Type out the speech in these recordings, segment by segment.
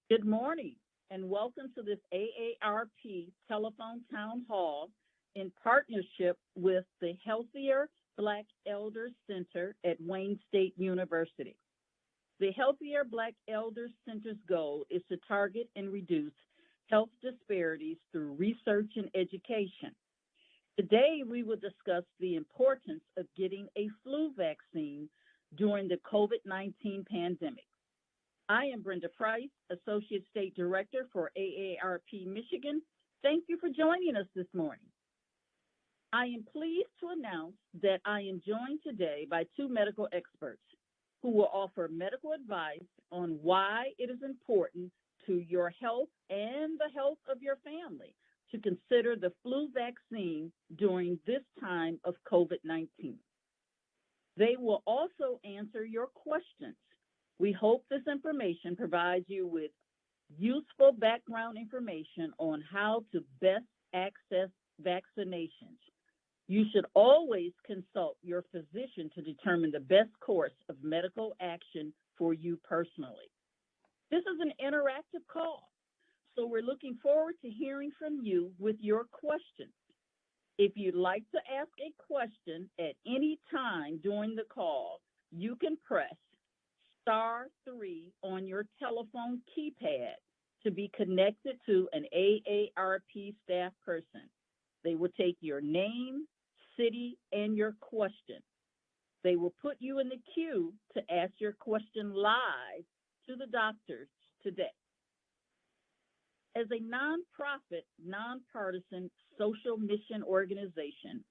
Good morning and welcome to this AARP telephone town hall in partnership with the Healthier Black Elders Center at Wayne State University. The Healthier Black Elders Center's goal is to target and reduce health disparities through research and education. Today, we will discuss the importance of getting a flu vaccine during the COVID-19 pandemic. I am Brenda Price, Associate State Director for AARP Michigan. Thank you for joining us this morning. I am pleased to announce that I am joined today by two medical experts who will offer medical advice on why it is important to your health and the health of your family to consider the flu vaccine during this time of COVID-19. They will also answer your questions. We hope this information provides you with useful background information on how to best access vaccinations. You should always consult your physician to determine the best course of medical action for you personally. This is an interactive call, so we're looking forward to hearing from you with your questions. If you'd like to ask a question at any time during the call, you can press *3 on your telephone keypad to be connected to an AARP staff person. They will take your name, city, and your question. They will put you in the queue to ask your question live to the doctors today. As a nonprofit, nonpartisan social mission organization,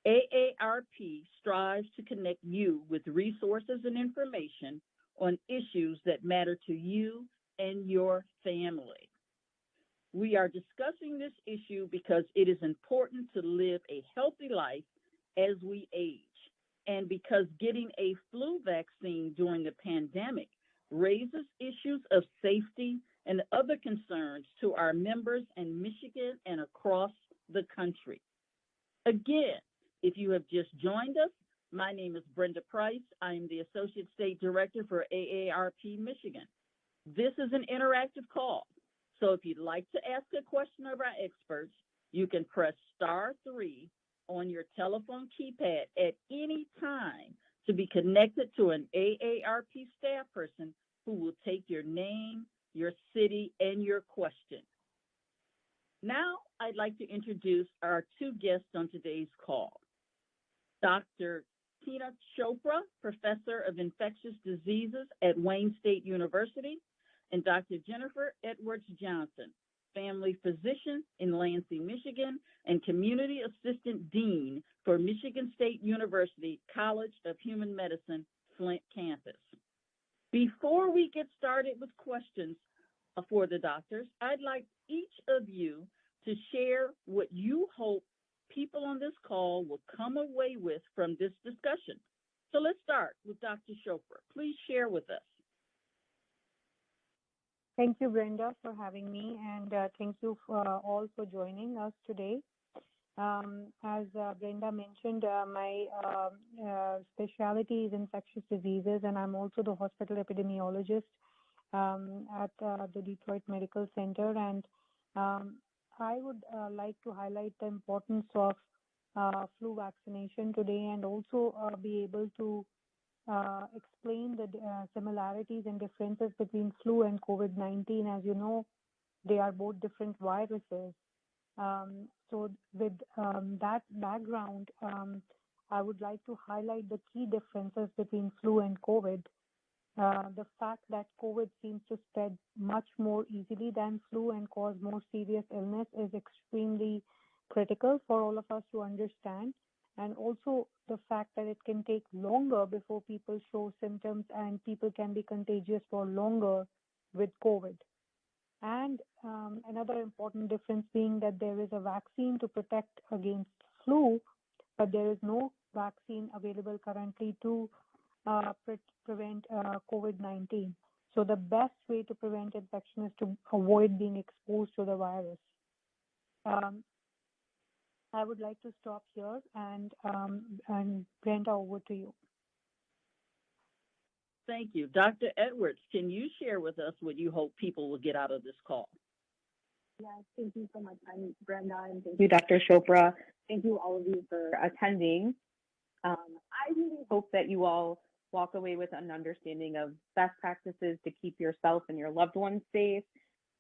AARP strives to connect you with resources and information on issues that matter to you and your family. We are discussing this issue because it is important to live a healthy life as we age, and because getting a flu vaccine during the pandemic raises issues of safety and other concerns to our members in Michigan and across the country. Again, if you have just joined us, my name is Brenda Price. I am the Associate State Director for AARP Michigan. This is an interactive call, so if you'd like to ask a question of our experts, you can press *3 on your telephone keypad at any time to be connected to an AARP staff person who will take your name, your city, and your question. Now, I'd like to introduce our two guests on today's call. Dr. Teena Chopra, Professor of Infectious Diseases at Wayne State University, and Dr. Jennifer Edwards-Johnson, Family Physician in Lansing, Michigan, and Community Assistant Dean for Michigan State University College of Human Medicine, Flint campus. Before we get started with questions for the doctors, I'd like each of you to share what you hope people on this call will come away with from this discussion. So let's start with Dr. Chopra. Please share with us. Thank you, Brenda, for having me, and thank you all for joining us today. As Brenda mentioned, my specialty is infectious diseases, and I'm also the hospital epidemiologist at the Detroit Medical Center. And I would like to highlight the importance of flu vaccination today, and also be able to explain the similarities and differences between flu and COVID-19. As you know, they are both different viruses. So with that background, I would like to highlight the key differences between flu and COVID. The fact that COVID seems to spread much more easily than flu and cause more serious illness is extremely critical for all of us to understand. And also the fact that it can take longer before people show symptoms and people can be contagious for longer with COVID. And another important difference being that there is a vaccine to protect against flu, but there is no vaccine available currently to prevent COVID-19. So the best way to prevent infection is to avoid being exposed to the virus. I would like to stop here and Brenda, over to you. Thank you. Dr. Edwards, can you share with us what you hope people will get out of this call? Yes, thank you so much. I'm Brenda, and thank you, Dr. Chopra. Thank you, all of you, for attending. I really hope that you all walk away with an understanding of best practices to keep yourself and your loved ones safe,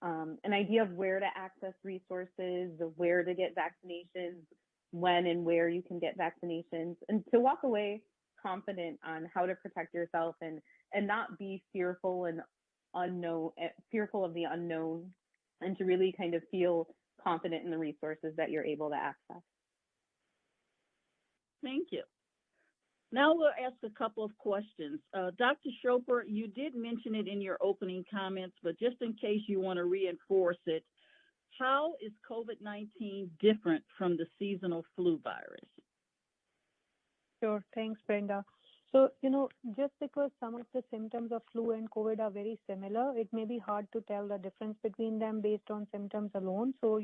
an idea of where to access resources, of where to get vaccinations, when and where you can get vaccinations, and to walk away confident on how to protect yourself and not be fearful and fearful of the unknown, and to really kind of feel confident in the resources that you're able to access. Thank you. Now we'll ask a couple of questions. Dr. Chopra, you did mention it in your opening comments, but just in case you want to reinforce it, how is COVID-19 different from the seasonal flu virus? Sure. Thanks, Brenda. So, just because some of the symptoms of flu and COVID are very similar, it may be hard to tell the difference between them based on symptoms alone. So,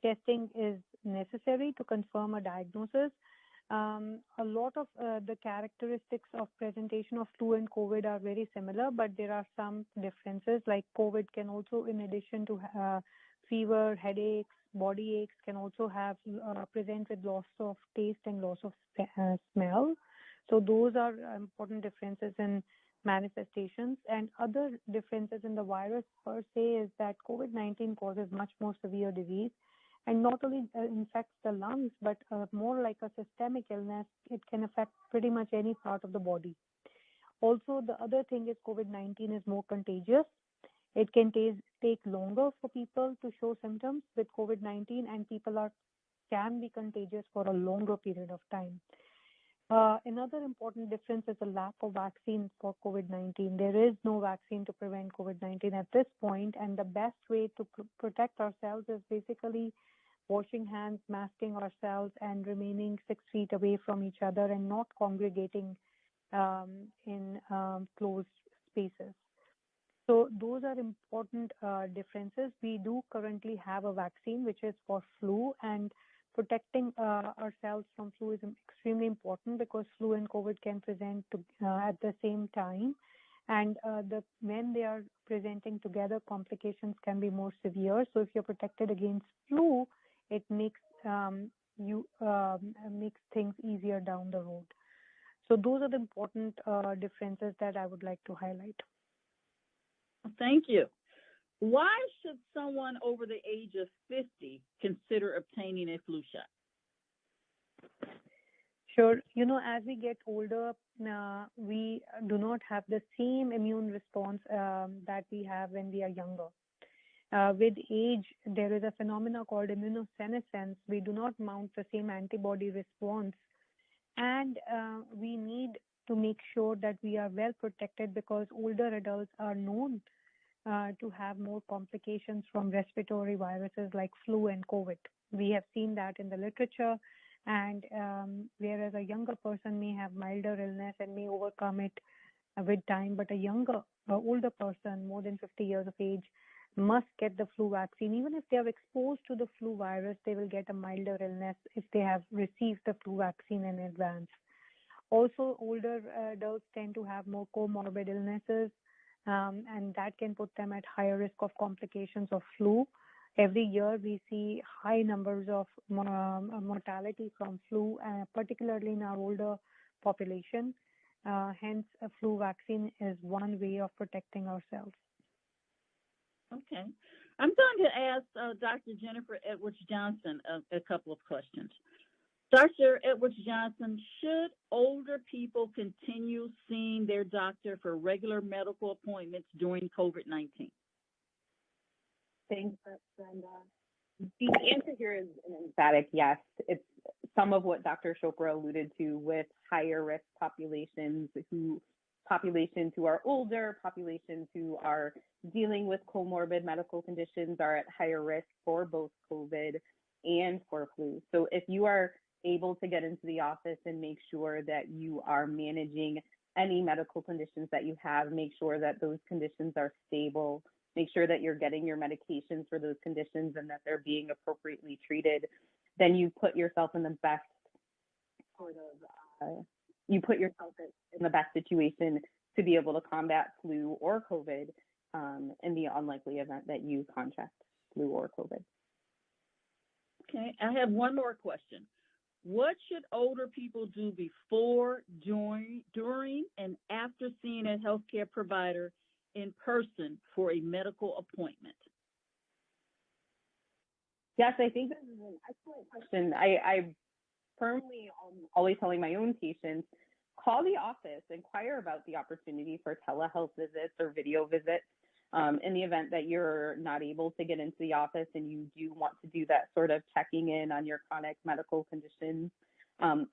testing is necessary to confirm a diagnosis. A lot of the characteristics of presentation of flu and COVID are very similar, but there are some differences. Like COVID can also, in addition to fever, headaches, body aches, can also have present with loss of taste and loss of smell. So those are important differences in manifestations. And other differences in the virus per se is that COVID-19 causes much more severe disease, and not only infects the lungs, but more like a systemic illness. It can affect pretty much any part of the body. Also, the other thing is COVID-19 is more contagious. It can take longer for people to show symptoms with COVID-19, and people can be contagious for a longer period of time. Another important difference is the lack of vaccine for COVID-19. There is no vaccine to prevent COVID-19 at this point, and the best way to protect ourselves is basically washing hands, masking ourselves, and remaining 6 feet away from each other and not congregating in closed spaces. So those are important differences. We do currently have a vaccine, which is for flu, and protecting ourselves from flu is extremely important because flu and COVID can present at the same time. And when they are presenting together, complications can be more severe. So if you're protected against flu, it makes makes things easier down the road. So those are the important differences that I would like to highlight. Thank you. Why should someone over the age of 50 consider obtaining a flu shot? Sure. As we get older, we do not have the same immune response that we have when we are younger. With age, there is a phenomenon called immunosenescence. We do not mount the same antibody response, and we need to make sure that we are well protected because older adults are known to have more complications from respiratory viruses like flu and COVID. We have seen that in the literature, and whereas a younger person may have milder illness and may overcome it with time, but older person, more than 50 years of age, must get the flu vaccine. Even if they are exposed to the flu virus, they will get a milder illness if they have received the flu vaccine in advance. Also, older adults tend to have more comorbid illnesses, and that can put them at higher risk of complications of flu. Every year, we see high numbers of mortality from flu, particularly in our older population. Hence, a flu vaccine is one way of protecting ourselves. Okay. I'm going to ask Dr. Jennifer Edwards-Johnson a couple of questions. Dr. Edwards-Johnson, should older people continue seeing their doctor for regular medical appointments during COVID-19? Thanks, Brenda. The answer here is an emphatic yes. It's some of what Dr. Chopra alluded to with higher risk populations who are older, populations who are dealing with comorbid medical conditions are at higher risk for both COVID and for flu. So if you are able to get into the office and make sure that you are managing any medical conditions that you have, make sure that those conditions are stable, make sure that you're getting your medications for those conditions and that they're being appropriately treated, then you put yourself in the best situation to be able to combat flu or COVID in the unlikely event that you contract flu or COVID. Okay, I have one more question. What should older people do before, during, and after seeing a healthcare provider in person for a medical appointment? Yes, I think this is an excellent question. I firmly always telling my own patients, call the office, inquire about the opportunity for telehealth visits or video visits. In the event that you're not able to get into the office and you do want to do that sort of checking in on your chronic medical conditions,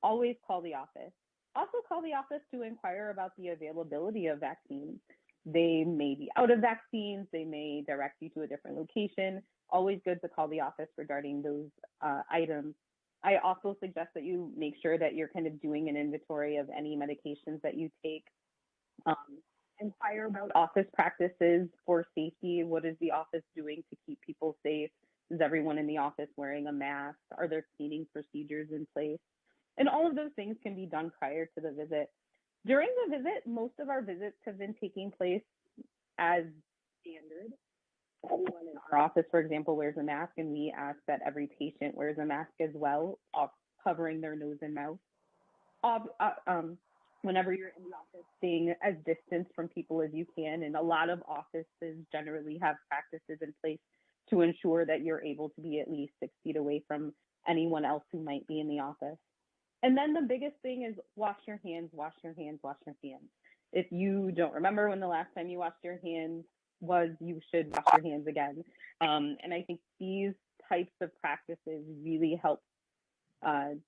always call the office. Also call the office to inquire about the availability of vaccines. They may be out of vaccines, they may direct you to a different location. Always good to call the office regarding those items. I also suggest that you make sure that you're kind of doing an inventory of any medications that you take. Inquire about office practices for safety. What is the office doing to keep people safe? Is everyone in the office wearing a mask? Are there cleaning procedures in place? And all of those things can be done prior to the visit. During the visit, most of our visits have been taking place as standard. Everyone in our office, for example, wears a mask, and we ask that every patient wears a mask as well, covering their nose and mouth. Whenever you're in the office, staying as distant from people as you can. And a lot of offices generally have practices in place to ensure that you're able to be at least 6 feet away from anyone else who might be in the office. And then the biggest thing is wash your hands, wash your hands, wash your hands. If you don't remember when the last time you washed your hands was, you should wash your hands again. And I think these types of practices really help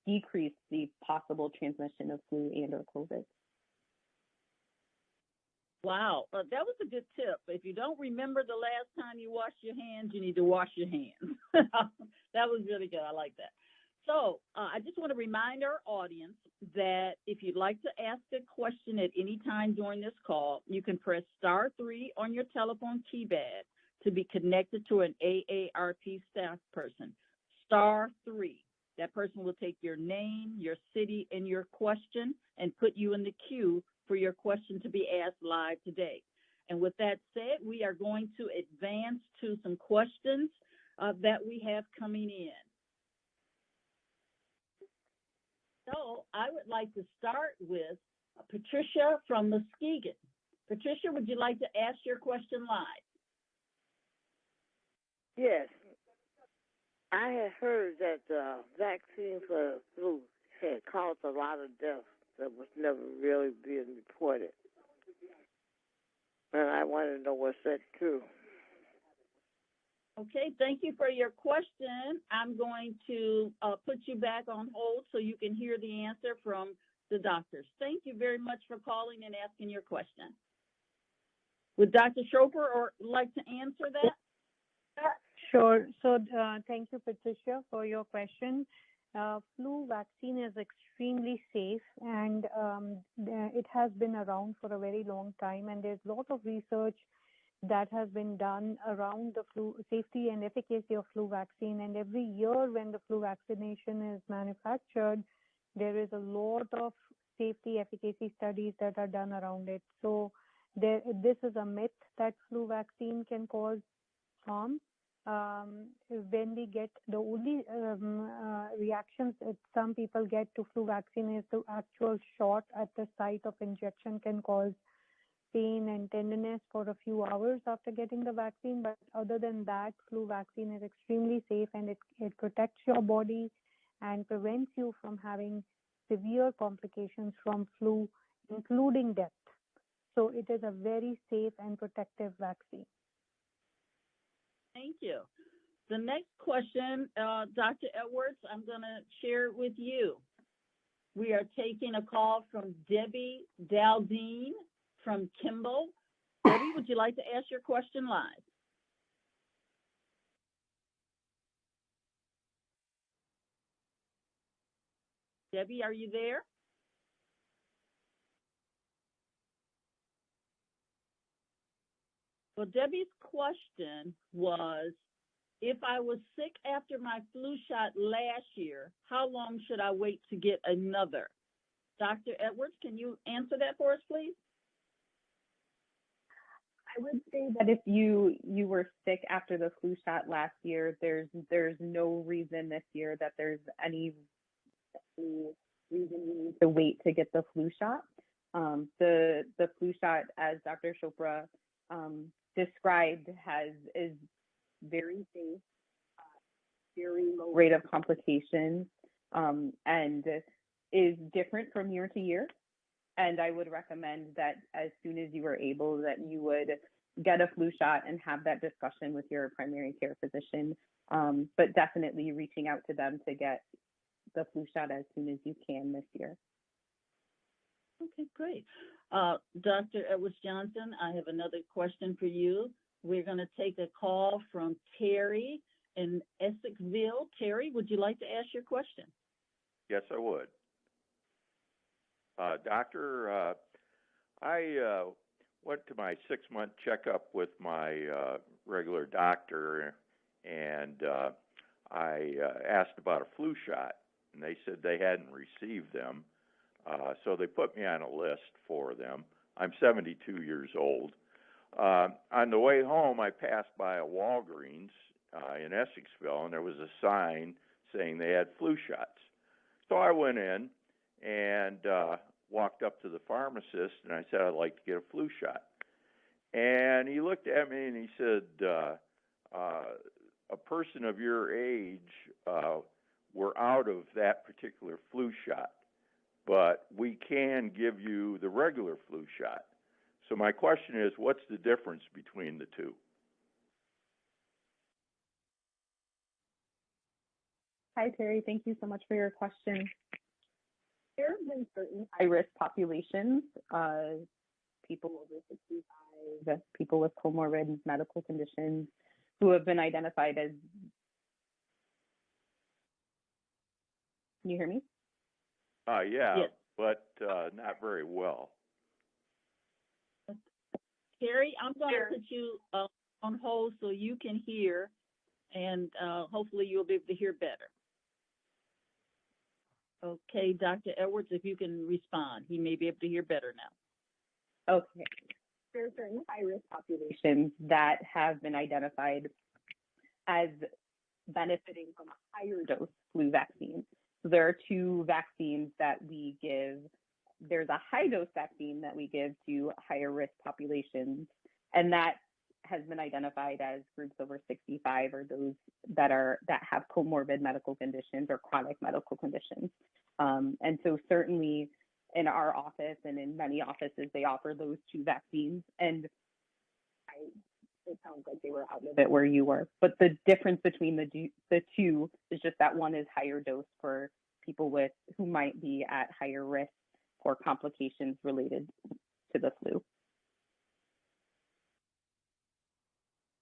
decrease the possible transmission of flu and or COVID. Wow, that was a good tip. If you don't remember the last time you washed your hands, you need to wash your hands. That was really good. I like that. So I just want to remind our audience that if you'd like to ask a question at any time during this call, you can press *3 on your telephone keypad to be connected to an AARP staff person. *3. That person will take your name, your city, and your question and put you in the queue for your question to be asked live today. And with that said, we are going to advance to some questions that we have coming in. So I would like to start with Patricia from Muskegon. Patricia, would you like to ask your question live? Yes. I had heard that the vaccine for flu had caused a lot of deaths that was never really being reported. And I want to know what's that true. Okay, thank you for your question. I'm going to put you back on hold so you can hear the answer from the doctors. Thank you very much for calling and asking your question. Would Dr. Chopra like to answer that? Sure. So thank you, Patricia, for your question. Flu vaccine is extremely safe, and it has been around for a very long time, and there's a lot of research that has been done around the flu safety and efficacy of flu vaccine. And every year when the flu vaccination is manufactured, there is a lot of safety efficacy studies that are done around it. So this is a myth that flu vaccine can cause harm. When we get the only reactions that some people get to flu vaccine is the actual shot at the site of injection can cause pain and tenderness for a few hours after getting the vaccine. But other than that, flu vaccine is extremely safe, and it protects your body and prevents you from having severe complications from flu, including death. So it is a very safe and protective vaccine. Thank you. The next question, Dr. Edwards, I'm going to share it with you. We are taking a call from Debbie Daldine from Kimball. Debbie, would you like to ask your question live? Debbie, are you there? Well, Debbie's question was, if I was sick after my flu shot last year, how long should I wait to get another? Dr. Edwards, can you answer that for us, please? I would say that if you were sick after the flu shot last year, there's no reason this year that there's any reason you need to wait to get the flu shot. The flu shot, as Dr. Chopra described, is very safe, very low rate of complications, and is different from year to year. And I would recommend that as soon as you are able, that you would get a flu shot and have that discussion with your primary care physician, but definitely reaching out to them to get the flu shot as soon as you can this year. Okay, great. Dr. Edwards-Johnson, I have another question for you. We're going to take a call from Terry in Essexville. Terry, would you like to ask your question? Yes, I would. Doctor, I went to my 6-month checkup with my regular doctor, and I asked about a flu shot, and they said they hadn't received them. So they put me on a list for them. I'm 72 years old. On the way home, I passed by a Walgreens in Essexville, and there was a sign saying they had flu shots. So I went in and walked up to the pharmacist, and I said, I'd like to get a flu shot. And he looked at me and he said, a person of your age, we're out of that particular flu shot, but we can give you the regular flu shot. So my question is, what's the difference between the two? Hi, Terry. Thank you so much for your question. There have been certain high-risk populations, people over 65, people with comorbid medical conditions, who have been identified as. Can you hear me? Yeah, yes. But not very well. Terry, I'm going to put you on hold so you can hear, and hopefully you'll be able to hear better. Okay, Dr. Edwards, if you can respond, he may be able to hear better now. Okay. There are certain high-risk populations that have been identified as benefiting from a higher dose flu vaccine. So there are 2 vaccines that we give. There's a high-dose vaccine that we give to higher-risk populations, and that has been identified as groups over 65 or those that have comorbid medical conditions or chronic medical conditions. And so certainly in our office and in many offices, they offer those 2 vaccines. And it sounds like they were out of it where you were. But the difference between the two is just that one is higher dose for people who might be at higher risk for complications related to the flu.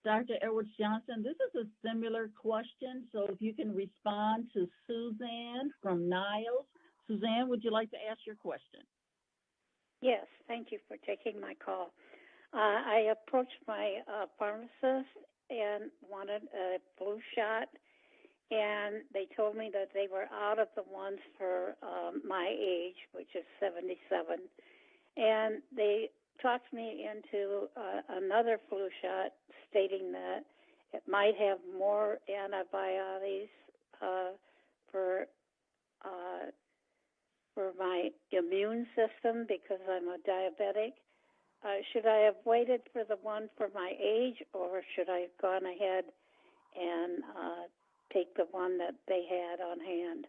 Dr. Edwards-Johnson, this is a similar question, so if you can respond to Suzanne from Niles. Suzanne, would you like to ask your question? Yes, thank you for taking my call. I approached my pharmacist and wanted a flu shot, and they told me that they were out of the ones for my age, which is 77, and they talked me into another flu shot, stating that it might have more antibodies for my immune system because I'm a diabetic. Should I have waited for the one for my age, or should I have gone ahead and take the one that they had on hand?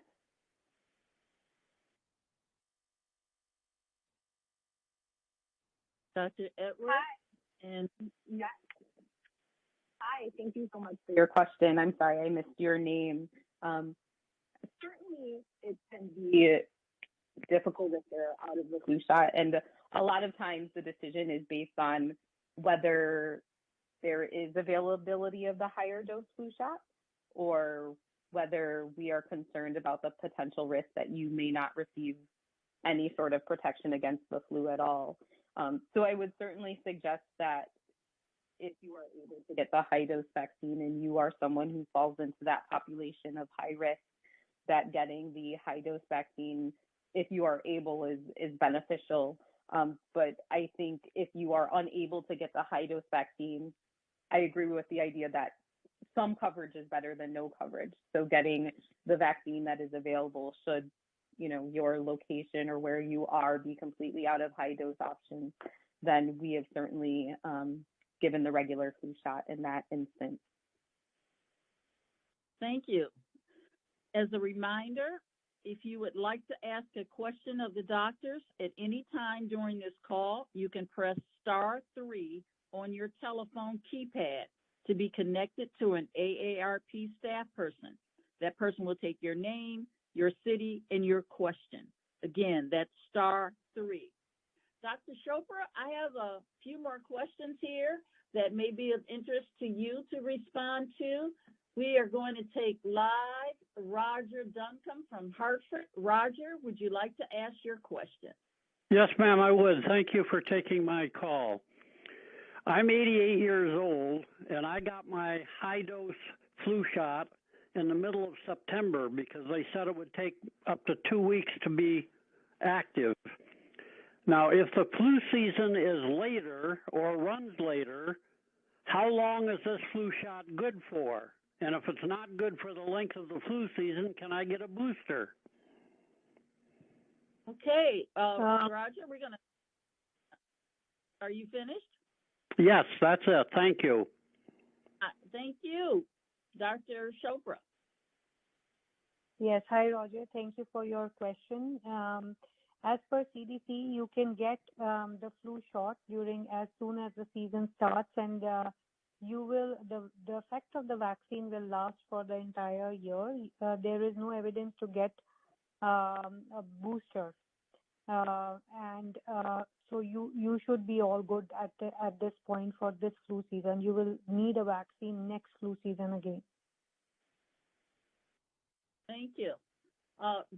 Dr. Edwards? Hi. And yes. Hi, thank you so much for your question. I'm sorry I missed your name. Certainly it can be difficult if they're out of the flu shot, and a lot of times the decision is based on whether there is availability of the higher dose flu shot or whether we are concerned about the potential risk that you may not receive any sort of protection against the flu at all. So I would certainly suggest that if you are able to get the high dose vaccine and you are someone who falls into that population of high risk, that getting the high dose vaccine, if you are able, is beneficial. But I think if you are unable to get the high dose vaccine, I agree with the idea that some coverage is better than no coverage. So getting the vaccine that is available should, your location or where you are be completely out of high dose options, then we have certainly given the regular flu shot in that instance. Thank you. As a reminder, if you would like to ask a question of the doctors at any time during this call, you can press *3 on your telephone keypad to be connected to an AARP staff person. That person will take your name, your city, and your question. Again, that's *3. Dr. Chopra, I have a few more questions here that may be of interest to you to respond to. We are going to take live Roger Duncombe from Hartford. Roger, would you like to ask your question? Yes, ma'am, I would. Thank you for taking my call. I'm 88 years old, and I got my high-dose flu shot in the middle of September because they said it would take up to 2 weeks to be active. Now, if the flu season is later or runs later, how long is this flu shot good for? And if it's not good for the length of the flu season, can I get a booster? Okay, Roger, are you finished? Yes, that's it. Thank you. Thank you. Dr. Chopra. Yes. Hi, Roger. Thank you for your question. As per CDC, you can get the flu shot as soon as the season starts, and the effect of the vaccine will last for the entire year. There is no evidence to get a booster, so you should be all good at this point for this flu season. You will need a vaccine next flu season again. Thank you.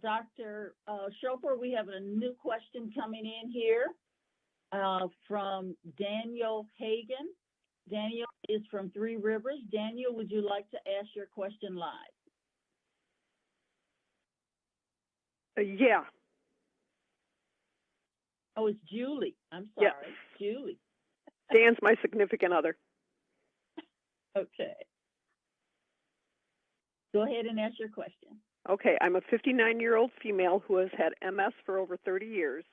Dr. Chopra, we have a new question coming in here from Daniel Hagan. Daniel is from Three Rivers. Daniel, would you like to ask your question live? Yeah. Oh, it's Julie. I'm sorry. Yes. Julie. Dan's my significant other. Okay. Go ahead and ask your question. Okay, I'm a 59-year-old female who has had MS for over 30 years.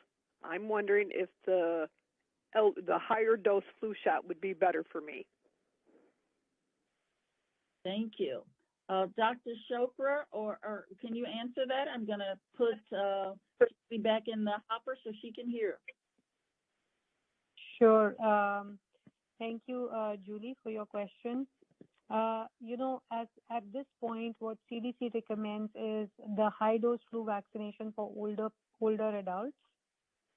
I'm wondering if the higher dose flu shot would be better for me. Thank you. Dr. Chopra, or can you answer that? I'm going to put Julie back in the hopper so she can hear. Sure. Thank you, Julie, for your question. At this point, what CDC recommends is the high-dose flu vaccination for older adults.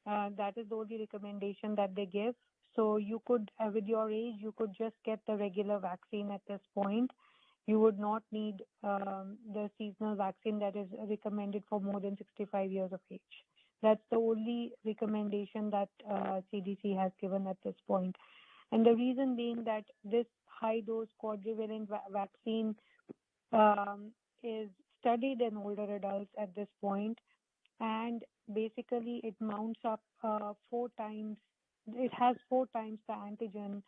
That is the only recommendation that they give. So you could, with your age, you could just get the regular vaccine at this point. You would not need the seasonal vaccine that is recommended for more than 65 years of age. That's the only recommendation that CDC has given at this point. And the reason being that this high-dose quadrivalent vaccine is studied in older adults at this point, and basically it mounts up 4 times. It has 4 times the antigen,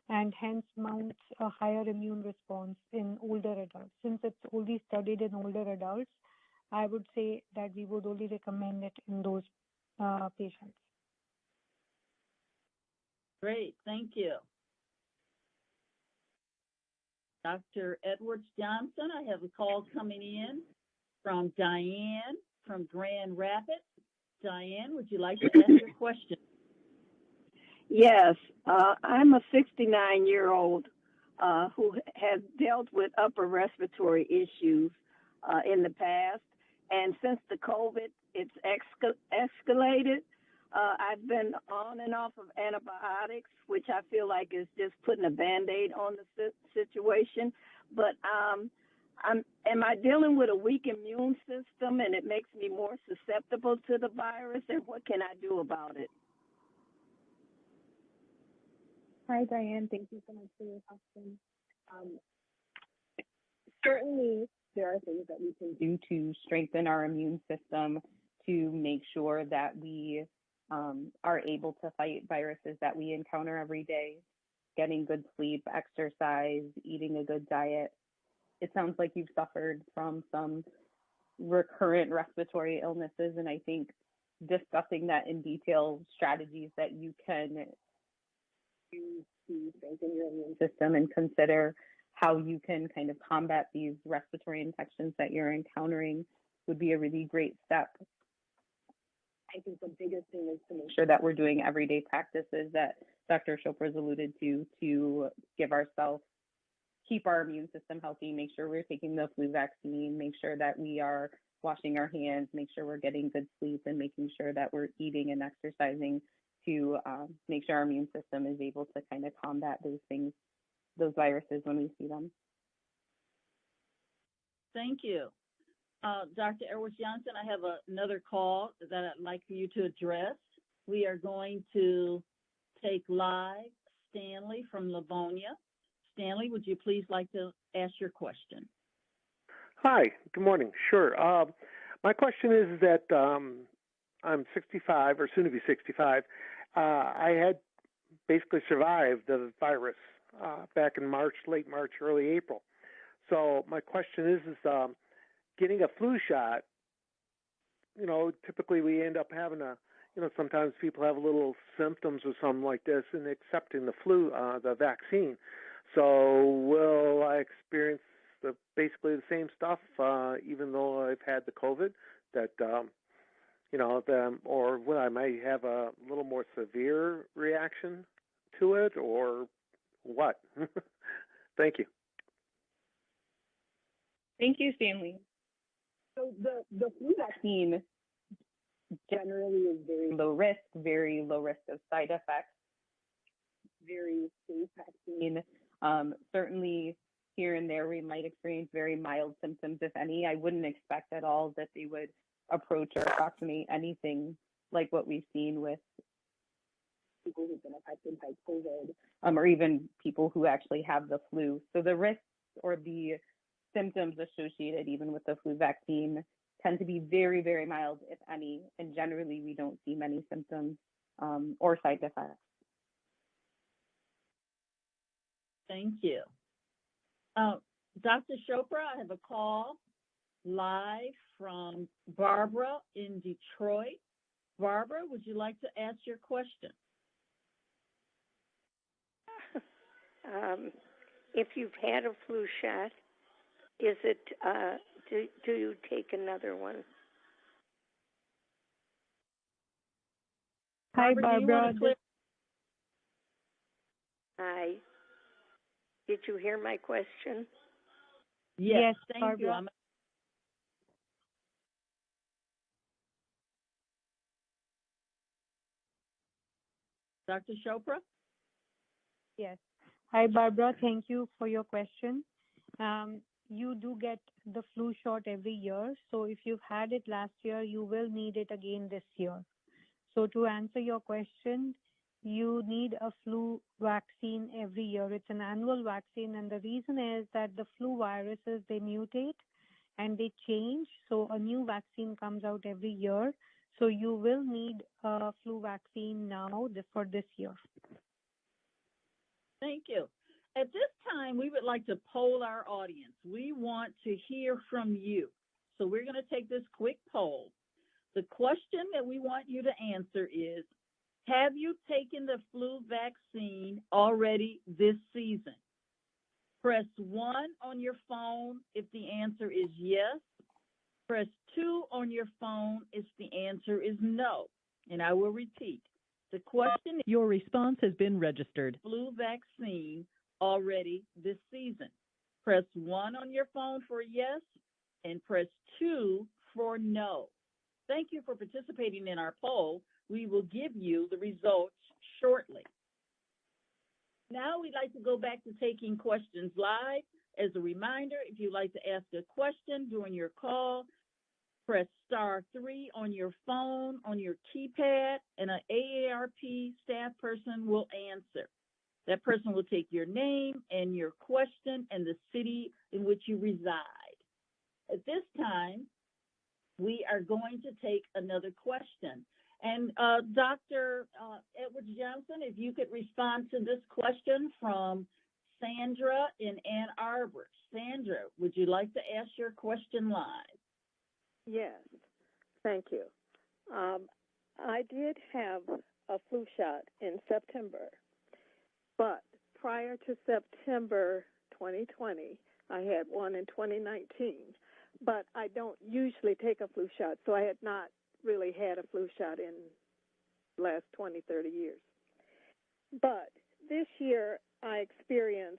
and hence mounts a higher immune response in older adults. Since it's only studied in older adults, I would say that we would only recommend it in those patients. Great, thank you. Dr. Edwards Johnson, I have a call coming in from Diane from Grand Rapids. Diane, would you like to ask your question? Yes, I'm a 69-year-old who has dealt with upper respiratory issues in the past. And since the COVID, it's escalated. I've been on and off of antibiotics, which I feel like is just putting a Band-Aid on the situation. But am I dealing with a weak immune system and it makes me more susceptible to the virus? And what can I do about it? Hi, Diane. Thank you so much for your question. Certainly, there are things that we can do to strengthen our immune system to make sure that we are able to fight viruses that we encounter every day, getting good sleep, exercise, eating a good diet. It sounds like you've suffered from some recurrent respiratory illnesses, and I think discussing that in detail, strategies that you can use to strengthen your immune system and consider how you can kind of combat these respiratory infections that you're encountering would be a really great step. I think the biggest thing is to make sure that we're doing everyday practices that Dr. Chopra's alluded to give ourselves, keep our immune system healthy, make sure we're taking the flu vaccine, make sure that we are washing our hands, make sure we're getting good sleep, and making sure that we're eating and exercising to make sure our immune system is able to kind of combat those things, those viruses when we see them. Thank you. Dr. Edwards-Johnson, I have another call that I'd like for you to address. We are going to take live Stanley from Livonia. Stanley, would you please like to ask your question? Hi, good morning. Sure. My question is that I'm 65 or soon to be 65. I had basically survived the virus back in March, late March, early April. So my question is getting a flu shot, you know, typically we end up having sometimes people have little symptoms or something like this and accepting the flu, the vaccine. So will I experience basically the same stuff, even though I've had the COVID, that, or will I might have a little more severe reaction to it, or what? Thank you. Thank you, Stanley. So the flu vaccine generally is very low risk of side effects, very safe vaccine. Certainly here and there we might experience very mild symptoms, if any. I wouldn't expect at all that they would approach or approximate anything like what we've seen with people who've been affected by COVID, or even people who actually have the flu. So the risks or the symptoms associated even with the flu vaccine tend to be very, very mild, if any, and generally we don't see many symptoms or side effects. Thank you. Dr. Chopra, I have a call live from Barbara in Detroit. Barbara, would you like to ask your question? If you've had a flu shot, is it, do you take another one? Hi, Barbara. Hi. Did you hear my question? Yes, thank Barbara. you. Dr. Chopra? Yes. Hi, Barbara. Thank you for your question. You do get the flu shot every year. So if you've had it last year, you will need it again this year. So to answer your question, you need a flu vaccine every year. It's an annual vaccine, and the reason is that the flu viruses, they mutate and they change. So a new vaccine comes out every year. So you will need a flu vaccine now for this year. Thank you. At this time, we would like to poll our audience. We want to hear from you. So we're going to take this quick poll. The question that we want you to answer is, have you taken the flu vaccine already this season? Press 1 on your phone if the answer is yes. Press 2 on your phone if the answer is no. And I will repeat. The question is, your response has been registered. Flu vaccine already this season. Press 1 on your phone for yes and press 2 for no. Thank you for participating in our poll. We will give you the results shortly. Now we'd like to go back to taking questions live. As a reminder, if you'd like to ask a question during your call, press *3 on your phone, on your keypad, and an AARP staff person will answer. That person will take your name and your question and the city in which you reside. At this time, we are going to take another question. And Dr. Edwards Johnson, if you could respond to this question from Sandra in Ann Arbor. Sandra, would you like to ask your question live? Yes, thank you. I did have a flu shot in September, but prior to September 2020, I had one in 2019. But I don't usually take a flu shot, so I had not really had a flu shot in the last 20, 30 years. But this year, I experienced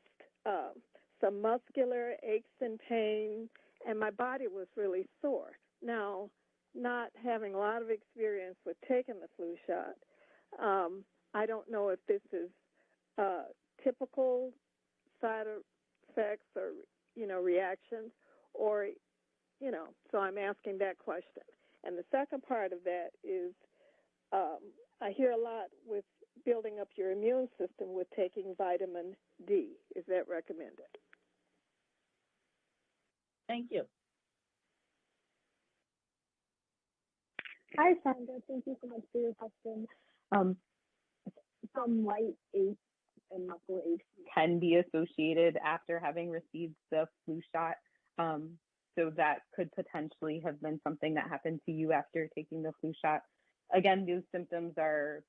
some muscular aches and pain, and my body was really sore. Now, not having a lot of experience with taking the flu shot, I don't know if this is typical side effects or, reactions, or, so I'm asking that question. And the second part of that is I hear a lot with building up your immune system with taking vitamin D. Is that recommended? Thank you. Hi, Sandra. Thank you so much for your question. Some light aches and muscle aches Can be associated after having received the flu shot. So that could potentially have been something that happened to you after taking the flu shot. Again, those symptoms are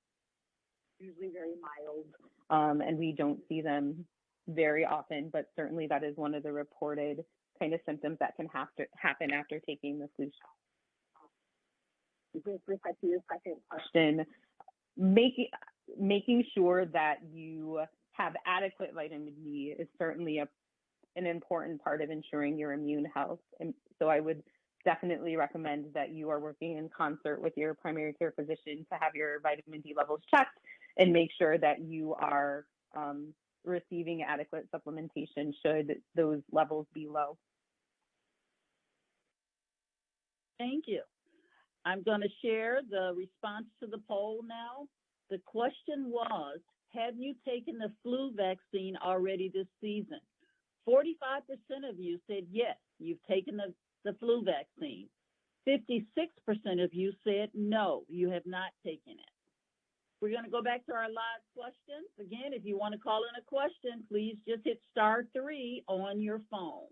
usually very mild, and we don't see them very often, but certainly that is one of the reported kind of symptoms that can happen after taking the flu shot. With respect to your second question, making sure that you have adequate vitamin D is certainly an important part of ensuring your immune health. And so I would definitely recommend that you are working in concert with your primary care physician to have your vitamin D levels checked and make sure that you are receiving adequate supplementation should those levels be low. Thank you. I'm going to share the response to the poll now. The question was, have you taken the flu vaccine already this season? 45% of you said yes, you've taken the flu vaccine. 56% of you said no, you have not taken it. We're going to go back to our live questions. Again, if you want to call in a question, please just hit *3 on your phone.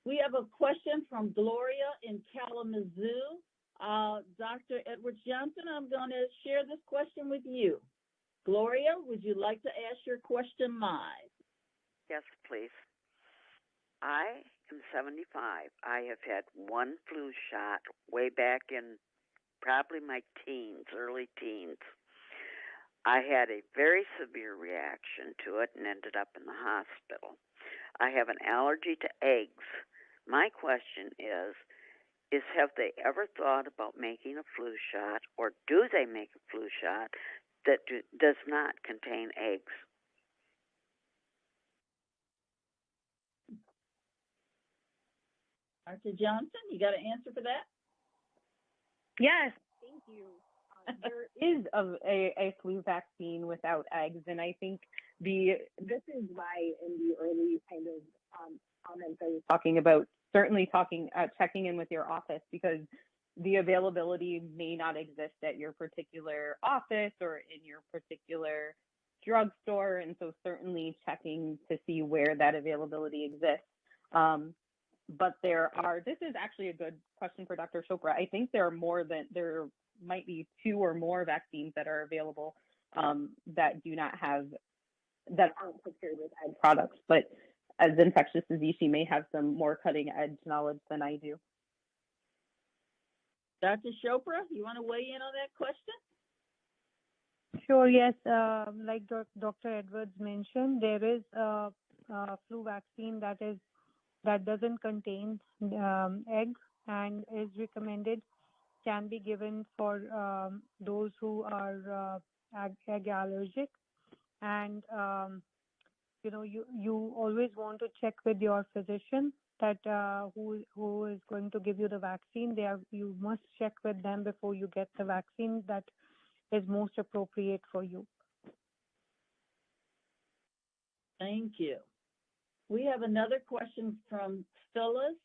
We have a question from Gloria in Kalamazoo. Dr. Edwards Johnson, I'm going to share this question with you. Gloria, would you like to ask your question live? Yes, please. I am 75. I have had one flu shot way back in probably my teens, early teens. I had a very severe reaction to it and ended up in the hospital. I have an allergy to eggs. My question is have they ever thought about making a flu shot, or do they make a flu shot that does not contain eggs? Dr. Johnson, you got an answer for that? Yes, thank you. There is a flu vaccine without eggs, and I think this is why in the early kind of comments I was talking about, certainly checking in with your office, because the availability may not exist at your particular office or in your particular drugstore, and so certainly checking to see where that availability exists. But this is actually a good question for Dr. Chopra. I think there might be 2 or more vaccines that are available that aren't prepared with egg products. But as infectious disease, she may have some more cutting edge knowledge than I do. Dr. Chopra, you want to weigh in on that question? Sure, yes. Like Dr. Edwards mentioned, there is a flu vaccine that doesn't contain eggs and is recommended, can be given for those who are egg allergic. And you always want to check with your physician that who is going to give you the vaccine. You must check with them before you get the vaccine that is most appropriate for you. Thank you. We have another question from Phyllis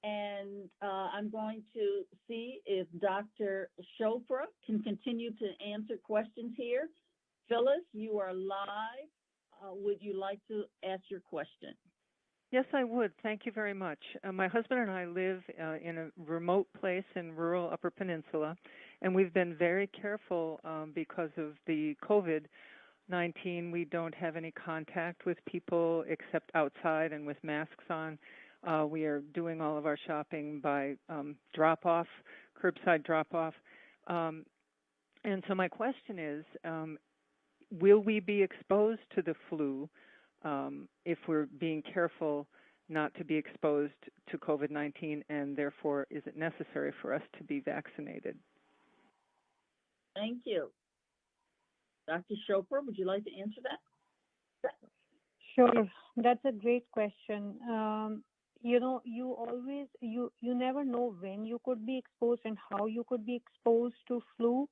And I'm going to see if Dr. Chopra can continue to answer questions here. Phyllis, you are live. Would you like to ask your question? Yes, I would. Thank you very much. My husband and I live in a remote place in rural Upper Peninsula, and we've been very careful because of the COVID-19. We don't have any contact with people except outside and with masks on. We are doing all of our shopping by drop-off, curbside drop-off. And so my question is, will we be exposed to the flu if we're being careful not to be exposed to COVID-19, and therefore is it necessary for us to be vaccinated? Thank you. Dr. Chopra, would you like to answer that? Sure, that's a great question. You know, you never know when you could be exposed and how you could be exposed to flu.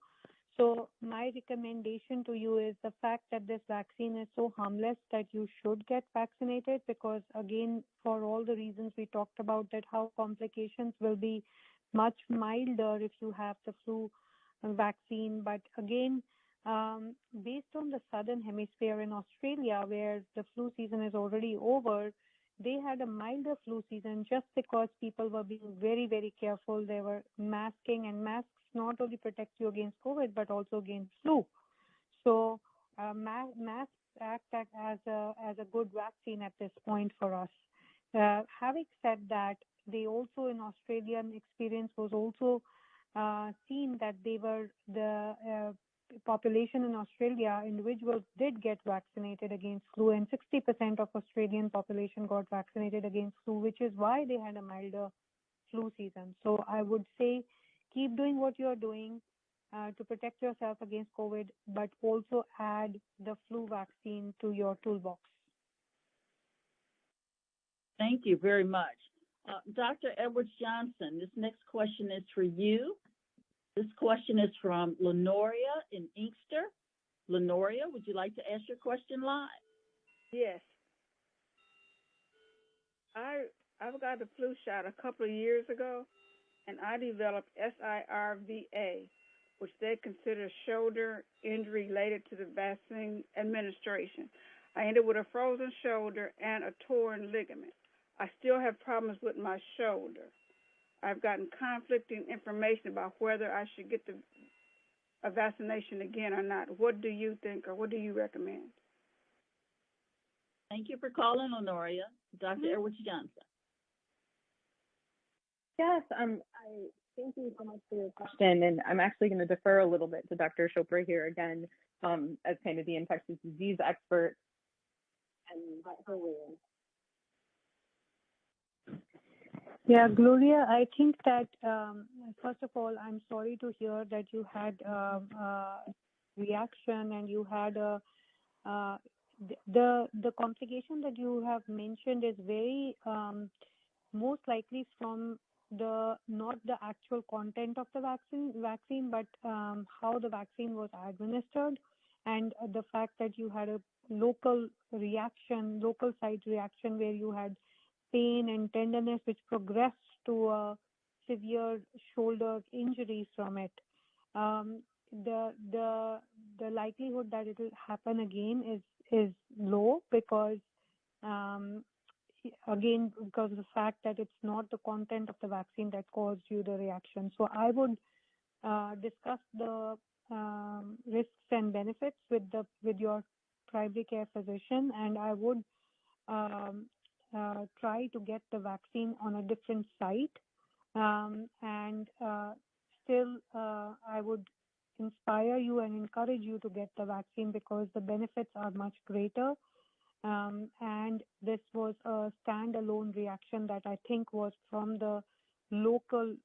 So my recommendation to you is the fact that this vaccine is so harmless that you should get vaccinated, because again, for all the reasons we talked about, that how complications will be much milder if you have the flu vaccine. But again, based on the southern hemisphere in Australia, where the flu season is already over, they had a milder flu season just because people were being very, very careful. They were masking, and masks not only protect you against COVID, but also against flu. So masks act as a good vaccine at this point for us. Having said that, they also in Australian experience was also seen that the population in Australia, individuals did get vaccinated against flu, and 60% of Australian population got vaccinated against flu, which is why they had a milder flu season. So I would say keep doing what you're doing to protect yourself against COVID, but also add the flu vaccine to your toolbox. Thank you very much. Dr. Edwards-Johnson, this next question is for you. This question is from Lenoria in Inkster. Lenoria, would you like to ask your question live? Yes. I've got the flu shot a couple of years ago, and I developed SIRVA, which they consider shoulder injury related to the vaccine administration. I ended with a frozen shoulder and a torn ligament. I still have problems with my shoulder. I've gotten conflicting information about whether I should get a vaccination again or not. What do you think, or what do you recommend? Thank you for calling, Lenoria. Dr. Edwards-Johnson. Yes, I thank you so much for your question, and I'm actually going to defer a little bit to Dr. Chopra here again, as kind of the infectious disease expert, and let her weigh in. Yeah, Gloria, I think that, first of all, I'm sorry to hear that you had a reaction and you had the complication that you have mentioned is very most likely from not the actual content of the vaccine, but how the vaccine was administered, and the fact that you had a local site reaction where you had pain and tenderness which progressed to a severe shoulder injury from it. The likelihood that it will happen again is low, because again, because of the fact that it's not the content of the vaccine that caused you the reaction. So I would discuss the risks and benefits with your primary care physician, and I would try to get the vaccine on a different site. And still, I would inspire you and encourage you to get the vaccine because the benefits are much greater. And this was a standalone reaction that I think was from the local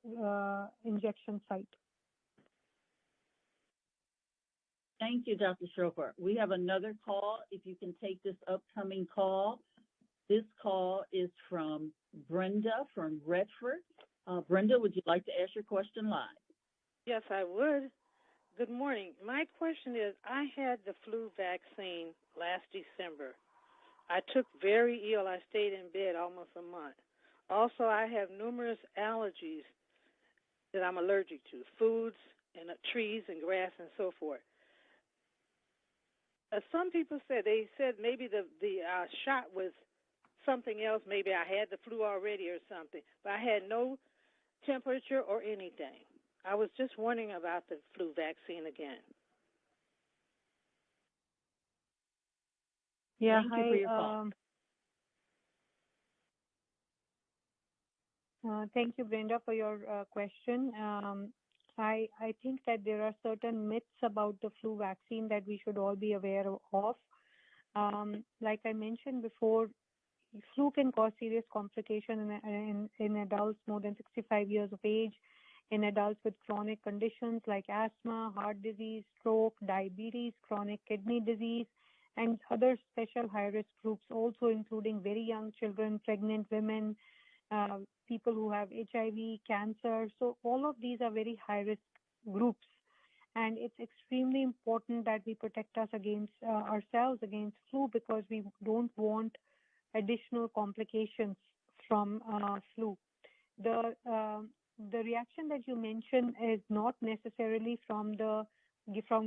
injection site. Thank you, Dr. Chopra. We have another call. If you can take this upcoming call. This call is from Brenda from Redford. Brenda, would you like to ask your question live? Yes, I would. Good morning. My question is, I had the flu vaccine last December. I took very ill. I stayed in bed almost a month. Also, I have numerous allergies that I'm allergic to, foods and trees and grass and so forth. Some people said maybe the shot was something else. Maybe I had the flu already or something, but I had no temperature or anything. I was just wondering about the flu vaccine again. Yeah, Thank you for your call. Thank you, Brenda, for your question. I think that there are certain myths about the flu vaccine that we should all be aware of. Like I mentioned before, flu can cause serious complications in adults more than 65 years of age, in adults with chronic conditions like asthma, heart disease, stroke, diabetes, chronic kidney disease, and other special high-risk groups, also including very young children, pregnant women, people who have HIV, cancer. So all of these are very high-risk groups. And it's extremely important that we protect us against ourselves against flu, because we don't want additional complications from flu. The reaction that you mentioned is not necessarily from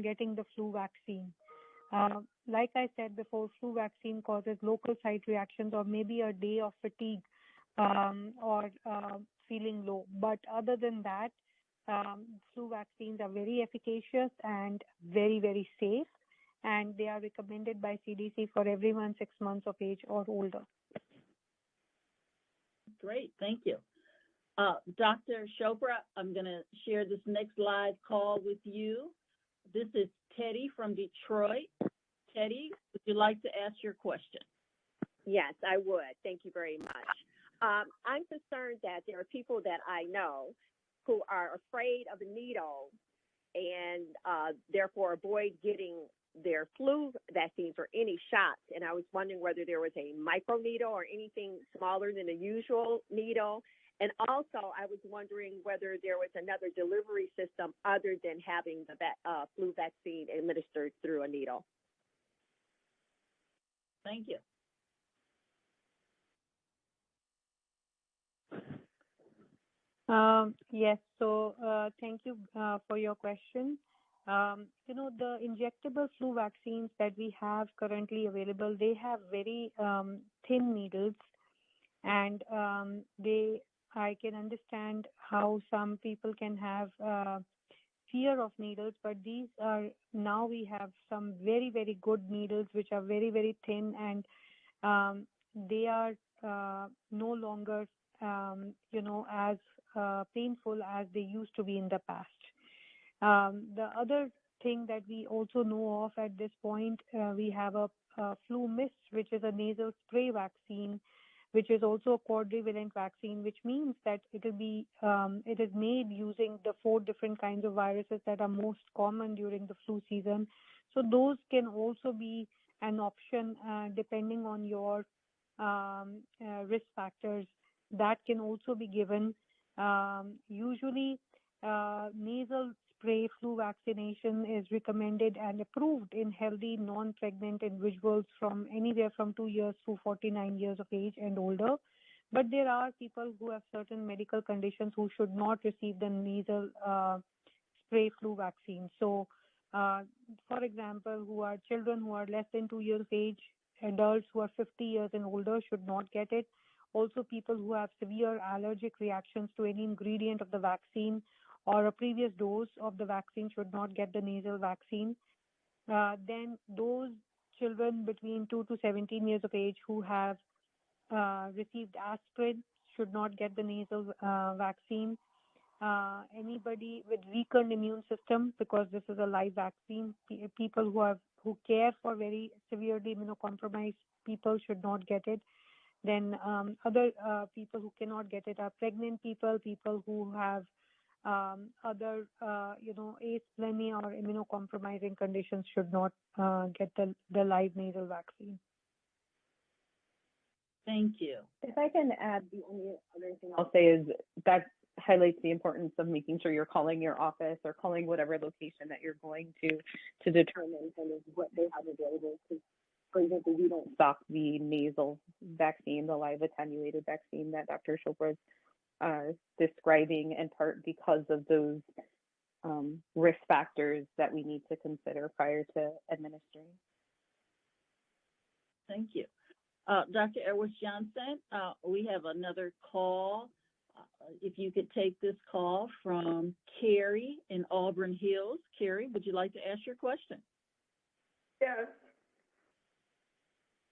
getting the flu vaccine. Like I said before, flu vaccine causes local site reactions or maybe a day of fatigue or feeling low. But other than that, flu vaccines are very efficacious and very, very safe, and they are recommended by CDC for everyone 6 months of age or older. Great, thank you. Dr. Chopra, I'm going to share this next live call with you. This is Teddy from Detroit. Teddy, would you like to ask your question? Yes, I would. Thank you very much. I'm concerned that there are people that I know who are afraid of a needle and therefore avoid getting their flu vaccines or any shots. And I was wondering whether there was a micro needle or anything smaller than a usual needle. And also, I was wondering whether there was another delivery system other than having the flu vaccine administered through a needle. Thank you. Yes, so thank you for your question. The injectable flu vaccines that we have currently available, they have very thin needles, and I can understand how some people can have fear of needles, but now we have some very, very good needles which are very, very thin, and they are no longer as painful as they used to be in the past. The other thing that we also know of at this point, we have a flu mist, which is a nasal spray vaccine, which is also a quadrivalent vaccine, which means that it is made using the 4 different kinds of viruses that are most common during the flu season. So those can also be an option depending on your risk factors. That can also be given. Usually, nasal spray flu vaccination is recommended and approved in healthy, non-pregnant individuals from anywhere from 2 years to 49 years of age and older. But there are people who have certain medical conditions who should not receive the nasal spray flu vaccine. So, for example, children who are less than 2 years of age, adults who are 50 years and older should not get it. Also, people who have severe allergic reactions to any ingredient of the vaccine or a previous dose of the vaccine should not get the nasal vaccine. Then those children between 2 to 17 years of age who have received aspirin should not get the nasal vaccine. Anybody with weakened immune system, because this is a live vaccine, people who care for very severely immunocompromised people should not get it. Then other people who cannot get it are pregnant people who have other, asthenia or immunocompromising conditions should not get the live nasal vaccine. Thank you. If I can add, the only other thing I'll say is that highlights the importance of making sure you're calling your office or calling whatever location that you're going to determine kind of what they have available. Because For example, we don't stock the nasal vaccine, the live attenuated vaccine that Dr. Chopra is describing, in part because of those risk factors that we need to consider prior to administering. Thank you. Dr. Edwards-Johnson, we have another call. If you could take this call from Carrie in Auburn Hills. Carrie, would you like to ask your question? Yes.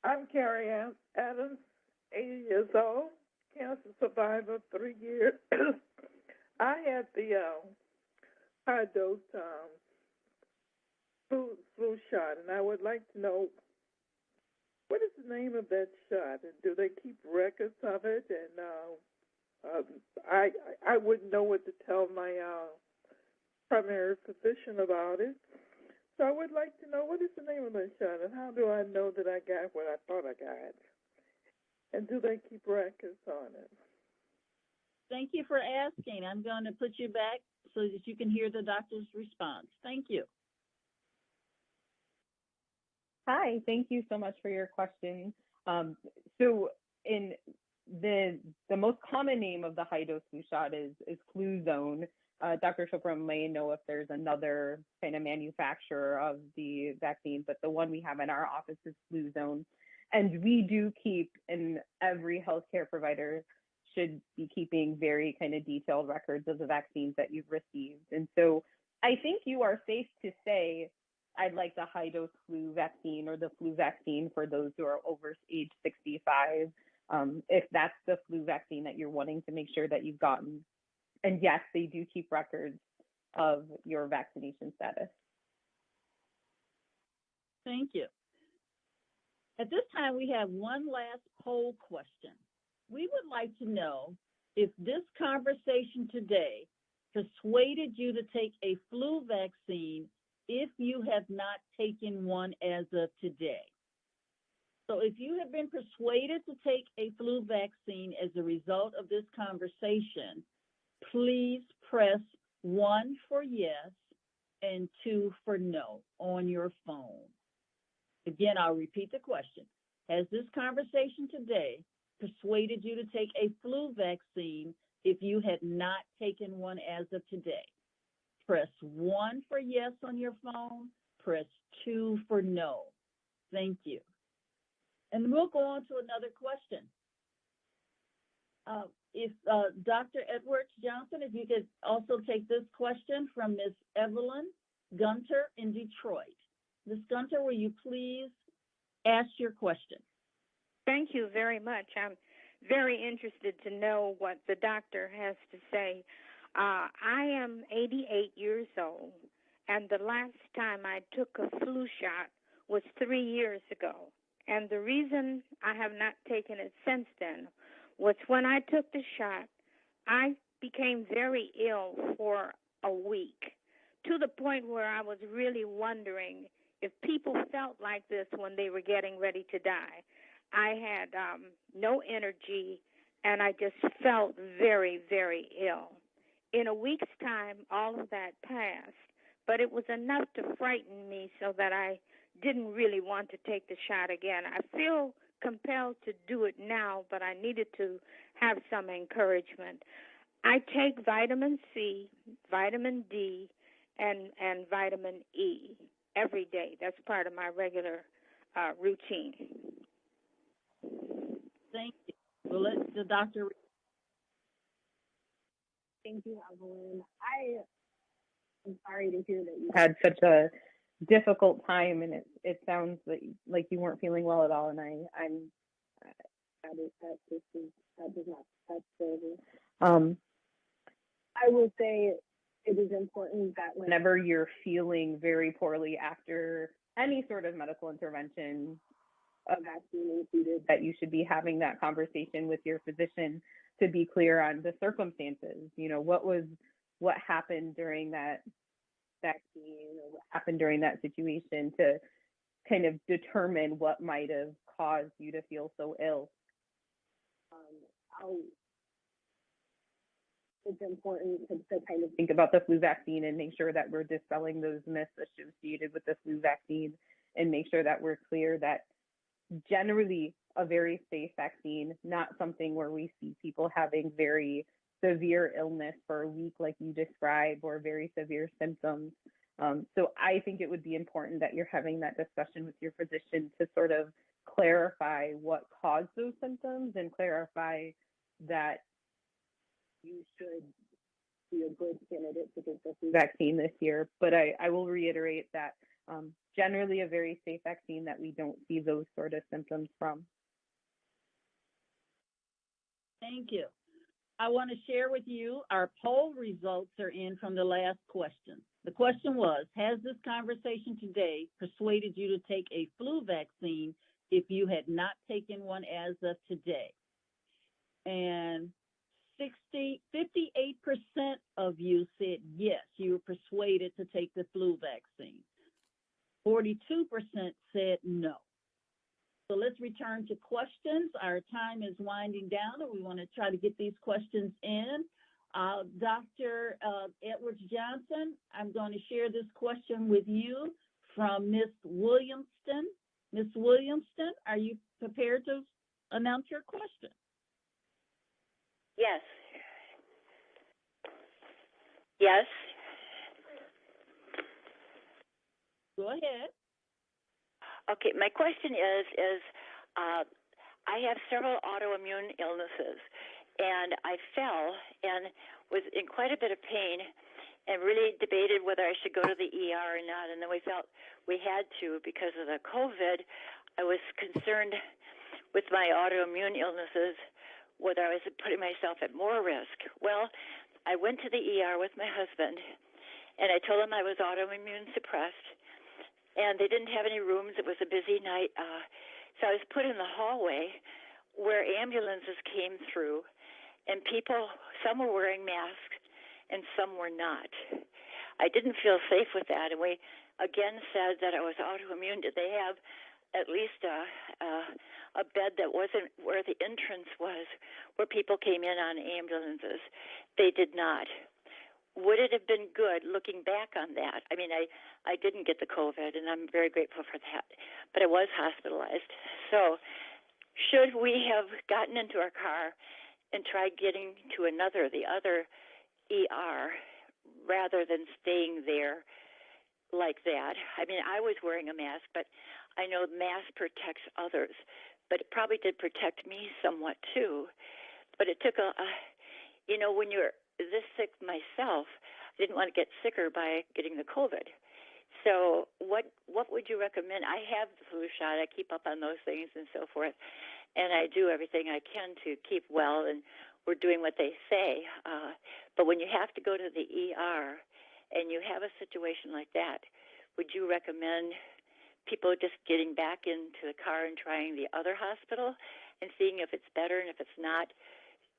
I'm Carrie Adams, 80 years old, cancer survivor, 3 years. I had the high dose flu shot, and I would like to know, what is the name of that shot, and do they keep records of it? And I wouldn't know what to tell my primary physician about it. So I would like to know, what is the name of that shot, and how do I know that I got what I thought I got? And do they keep records on it? Thank you for asking. I'm going to put you back so that you can hear the doctor's response. Thank you. Hi, thank you so much for your question. So in the most common name of the high dose flu shot is Fluzone. Dr. Chopra may know if there's another kind of manufacturer of the vaccine, but the one we have in our office is Fluzone. And we do keep, and every healthcare provider should be keeping very kind of detailed records of the vaccines that you've received. And so I think you are safe to say, I'd like the high dose flu vaccine or the flu vaccine for those who are over age 65, if that's the flu vaccine that you're wanting to make sure that you've gotten. And yes, they do keep records of your vaccination status. Thank you. At this time, we have one last poll question. We would like to know if this conversation today persuaded you to take a flu vaccine if you have not taken one as of today. So if you have been persuaded to take a flu vaccine as a result of this conversation, please press 1 for yes and 2 for no on your phone. Again, I'll repeat the question. Has this conversation today persuaded you to take a flu vaccine if you had not taken one as of today? Press 1 for yes on your phone, press 2 for no. Thank you. And we'll go on to another question. If Dr. Edwards-Johnson, if you could also take this question from Ms. Evelyn Gunter in Detroit. Ms. Gunter, will you please ask your question? Thank you very much. I'm very interested to know what the doctor has to say. I am 88 years old, and the last time I took a flu shot was 3 years ago. And the reason I have not taken it since then was when I took the shot, I became very ill for a week, to the point where I was really wondering if people felt like this when they were getting ready to die. I had no energy, and I just felt very, very ill. In a week's time, all of that passed, but it was enough to frighten me so that I didn't really want to take the shot again. I feel compelled to do it now, but I needed to have some encouragement. I take vitamin C, vitamin D, and vitamin E every day. That's part of my regular routine. Thank you. We'll let the doctor. Thank you, Evelyn. I'm sorry to hear that you had such a difficult time, and it sounds like you weren't feeling well at all. And that's terrible. I will say it is important that whenever you're feeling very poorly after any sort of medical intervention, a vaccine included, that you should be having that conversation with your physician to be clear on the circumstances. You know, what happened during that vaccine, or what happened during that situation, to kind of determine what might have caused you to feel so ill. It's important to kind of think about the flu vaccine and make sure that we're dispelling those myths associated with the flu vaccine, and make sure that we're clear that generally a very safe vaccine, not something where we see people having very severe illness for a week like you described, or very severe symptoms. So I think it would be important that you're having that discussion with your physician to sort of clarify what caused those symptoms and clarify that you should be a good candidate to get the flu vaccine this year. But I will reiterate that generally a very safe vaccine that we don't see those sort of symptoms from. Thank you. I want to share with you our poll results are in from the last question. The question was, has this conversation today persuaded you to take a flu vaccine if you had not taken one as of today? And 58% of you said yes, you were persuaded to take the flu vaccine. 42% said no. So let's return to questions. Our time is winding down, and we want to try to get these questions in. Dr. Edwards-Johnson, I'm going to share this question with you from Ms. Williamston. Ms. Williamston, are you prepared to announce your question? Yes. Yes. Go ahead. Okay, my question is I have several autoimmune illnesses, and I fell and was in quite a bit of pain and really debated whether I should go to the ER or not, and then we felt we had to because of the COVID. I was concerned with my autoimmune illnesses whether I was putting myself at more risk. Well, I went to the ER with my husband, and I told him I was autoimmune suppressed, and they didn't have any rooms. It was a busy night. So I was put in the hallway where ambulances came through, and people, some were wearing masks and some were not. I didn't feel safe with that, and we again said that I was autoimmune. Did they have at least a bed that wasn't where the entrance was, where people came in on ambulances? They did not. Would it have been good looking back on that? I mean, I didn't get the COVID, and I'm very grateful for that, but I was hospitalized. So should we have gotten into our car and tried getting to the other ER, rather than staying there like that? I mean, I was wearing a mask, but I know mask protects others, but it probably did protect me somewhat too. But it took when you're this sick myself, I didn't want to get sicker by getting the COVID. So what would you recommend? I have the flu shot. I keep up on those things and so forth, and I do everything I can to keep well, and we're doing what they say. But when you have to go to the ER and you have a situation like that, would you recommend people just getting back into the car and trying the other hospital and seeing if it's better, and if it's not,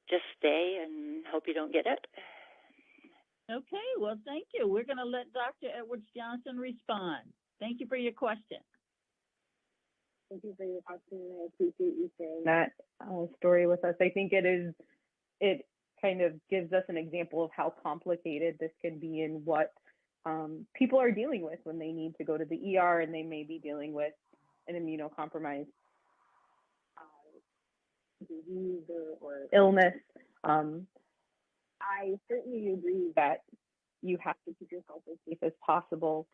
just stay and hope you don't get it? Okay, well, thank you. We're going to let Dr. Edwards-Johnson respond. Thank you for your question. Thank you for your question. I appreciate you sharing that story with us. I think it kind of gives us an example of how complicated this can be and what people are dealing with when they need to go to the ER, and they may be dealing with an immunocompromised disease or illness. I certainly agree that you have to keep yourself as safe as possible.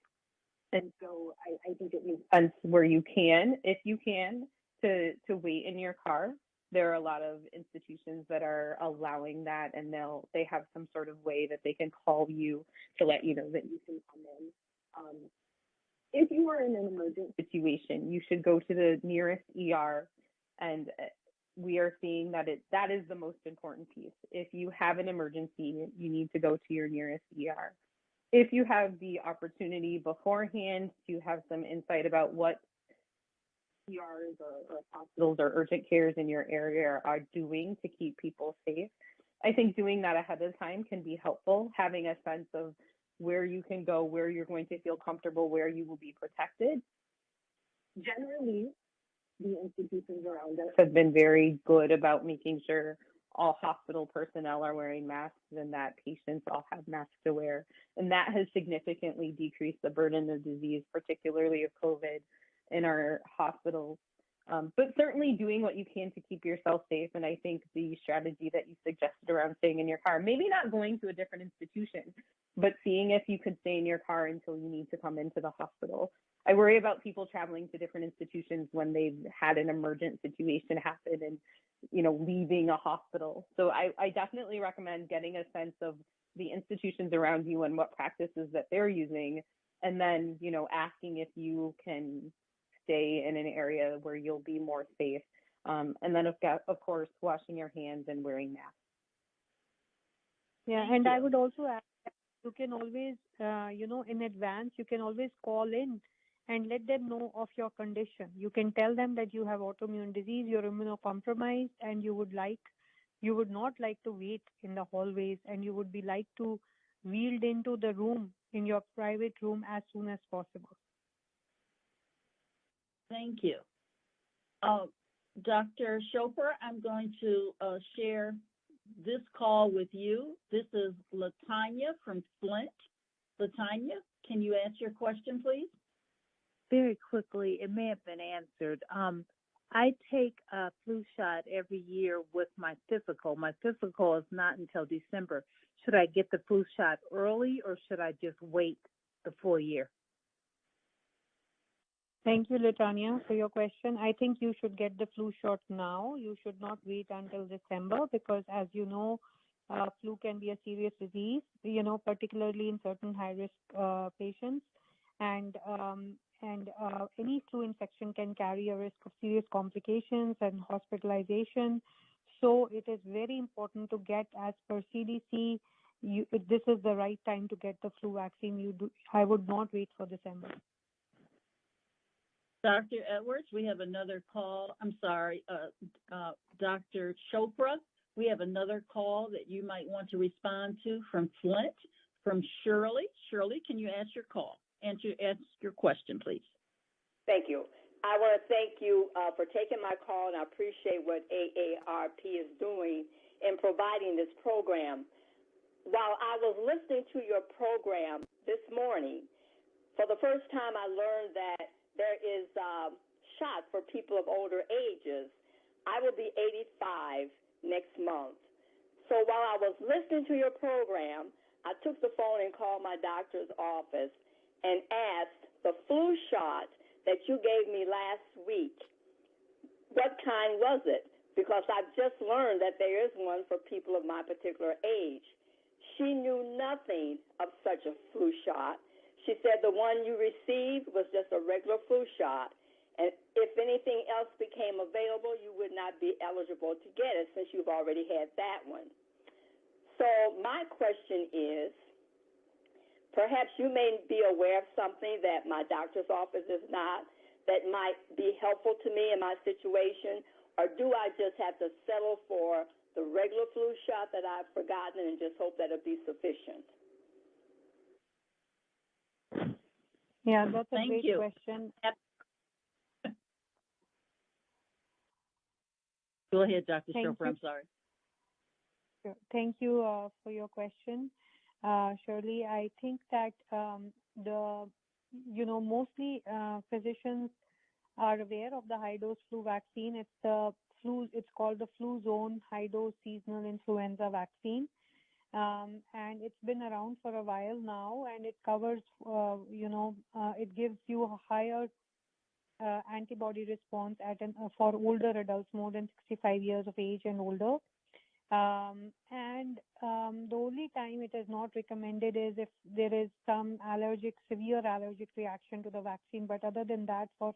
And so I think it makes sense where you can, if you can, to wait in your car. There are a lot of institutions that are allowing that, and they have some sort of way that they can call you to let you know that you can come in. If you are in an emergent situation, you should go to the nearest ER, and we are seeing that that is the most important piece. If you have an emergency, you need to go to your nearest ER. If you have the opportunity beforehand to have some insight about what ERs or hospitals or urgent cares in your area are doing to keep people safe, I think doing that ahead of time can be helpful. Having a sense of where you can go, where you're going to feel comfortable, where you will be protected. Generally, the institutions around us have been very good about making sure all hospital personnel are wearing masks and that patients all have masks to wear. And that has significantly decreased the burden of disease, particularly of COVID, in our hospitals. But certainly doing what you can to keep yourself safe. And I think the strategy that you suggested around staying in your car, maybe not going to a different institution, but seeing if you could stay in your car until you need to come into the hospital. I worry about people traveling to different institutions when they've had an emergent situation happen and, leaving a hospital. So I definitely recommend getting a sense of the institutions around you and what practices that they're using, and then, asking if you can stay in an area where you'll be more safe. And then, of course, washing your hands and wearing masks. Yeah, and I would also add that you can always, in advance, you can always call in and let them know of your condition. You can tell them that you have autoimmune disease, you're immunocompromised, and you would not like to wait in the hallways, and you would be like to wheeled into the room, in your private room, as soon as possible. Thank you. Dr. Chopra, I'm going to share this call with you. This is Latanya from Flint. Latanya, can you ask your question, please? Very quickly, it may have been answered. I take a flu shot every year with my physical. My physical is not until December. Should I get the flu shot early, or should I just wait the full year? Thank you, Latanya, for your question. I think you should get the flu shot now. You should not wait until December because, as you know, flu can be a serious disease, particularly in certain high-risk patients. And any flu infection can carry a risk of serious complications and hospitalization. So it is very important to get, as per CDC, this is the right time to get the flu vaccine. I would not wait for December. Dr. Edwards, we have another call. I'm sorry, Dr. Chopra, we have another call that you might want to respond to from Flint, from Shirley. Shirley, can you ask your question, please? Thank you. I want to thank you for taking my call, and I appreciate what AARP is doing in providing this program. While I was listening to your program this morning, for the first time I learned that there is shots for people of older ages. I will be 85 next month. So while I was listening to your program, I took the phone and called my doctor's office and asked the flu shot that you gave me last week, what kind was it? Because I've just learned that there is one for people of my particular age. She knew nothing of such a flu shot. She said the one you received was just a regular flu shot, and if anything else became available, you would not be eligible to get it since you've already had that one. So my question is, perhaps you may be aware of something that my doctor's office is not, that might be helpful to me in my situation, or do I just have to settle for the regular flu shot that I've forgotten and just hope that it'll be sufficient? Yeah, that's a great question. Go ahead, Dr. Chopra. I'm sorry. Sure. Thank you for your question, Shirley. I think that mostly physicians are aware of the high-dose flu vaccine. It's called the Flu Zone High-Dose Seasonal Influenza Vaccine. And it's been around for a while now, and it covers, it gives you a higher antibody response for older adults more than 65 years of age and older. The only time it is not recommended is if there is some severe allergic reaction to the vaccine. But other than that, for